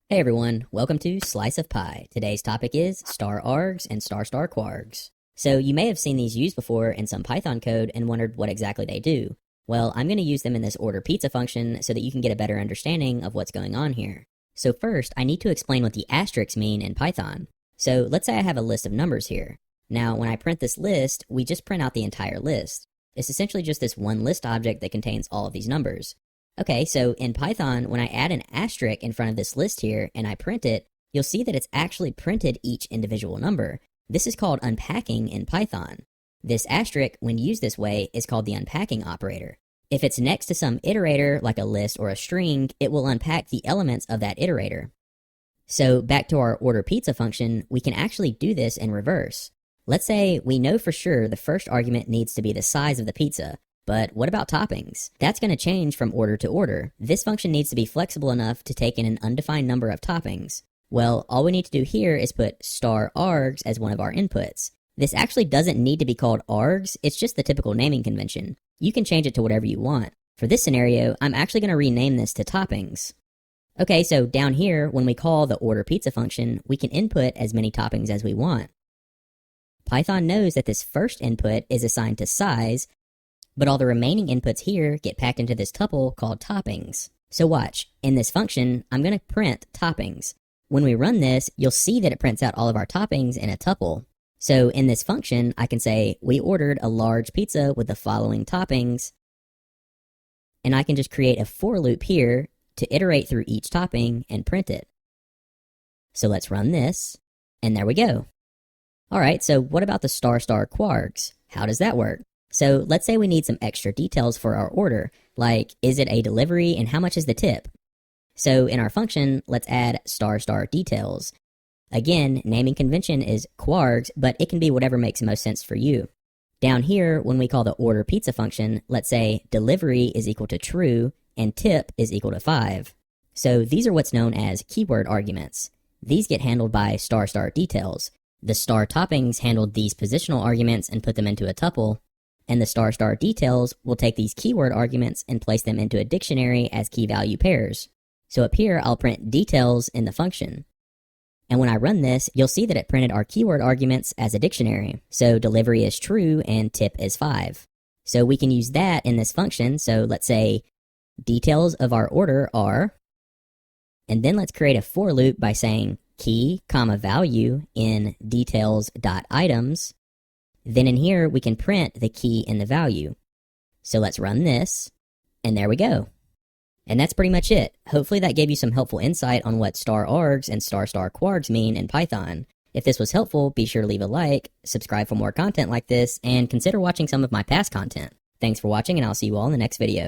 Hey everyone, welcome to Slice of Pie. Today's topic is star args and star kwargs. So you may have seen these used before in some Python code and wondered what exactly they do. Well, I'm going to use them in this order pizza function so that you can get a better understanding of what's going on here. So first, I need to explain what the asterisks mean in Python. So let's say I have a list of numbers here. Now, when I print this list, we just print out the entire list. It's essentially just this one list object that contains all of these numbers. Okay, so in Python, when I add an asterisk in front of this list here and I print it, you'll see that it's actually printed each individual number. This is called unpacking in Python. This asterisk, when used this way, is called the unpacking operator. If it's next to some iterator, like a list or a string, it will unpack the elements of that iterator. So back to our order pizza function, we can actually do this in reverse. Let's say we know for sure the first argument needs to be the size of the pizza. But what about toppings? That's going to change from order to order. This function needs to be flexible enough to take in an undefined number of toppings. Well, all we need to do here is put star args as one of our inputs. This actually doesn't need to be called args, it's just the typical naming convention. You can change it to whatever you want. For this scenario, I'm actually going to rename this to toppings. Okay, so down here, when we call the order pizza function, we can input as many toppings as we want. Python knows that this first input is assigned to size, but all the remaining inputs here get packed into this tuple called toppings. So watch, in this function, I'm going to print toppings. When we run this, you'll see that it prints out all of our toppings in a tuple. So in this function, I can say, we ordered a large pizza with the following toppings, and I can just create a for loop here to iterate through each topping and print it. So let's run this, and there we go. Alright, so what about the star kwargs? How does that work? So let's say we need some extra details for our order, like is it a delivery and how much is the tip? So in our function, let's add star details. Again, naming convention is kwargs, but it can be whatever makes most sense for you. Down here, when we call the order pizza function, let's say delivery is equal to true and tip is equal to 5. So these are what's known as keyword arguments. These get handled by star details. The star toppings handled these positional arguments and put them into a tuple, and the star details will take these keyword arguments and place them into a dictionary as key value pairs. So up here, I'll print details in the function. And when I run this, you'll see that it printed our keyword arguments as a dictionary. So delivery is true and tip is 5. So we can use that in this function. So let's say details of our order are, and then let's create a for loop by saying key, value in details.items. Then in here, we can print the key and the value. So let's run this, and there we go. And that's pretty much it. Hopefully that gave you some helpful insight on what star args and star kwargs mean in Python. If this was helpful, be sure to leave a like, subscribe for more content like this, and consider watching some of my past content. Thanks for watching, and I'll see you all in the next video.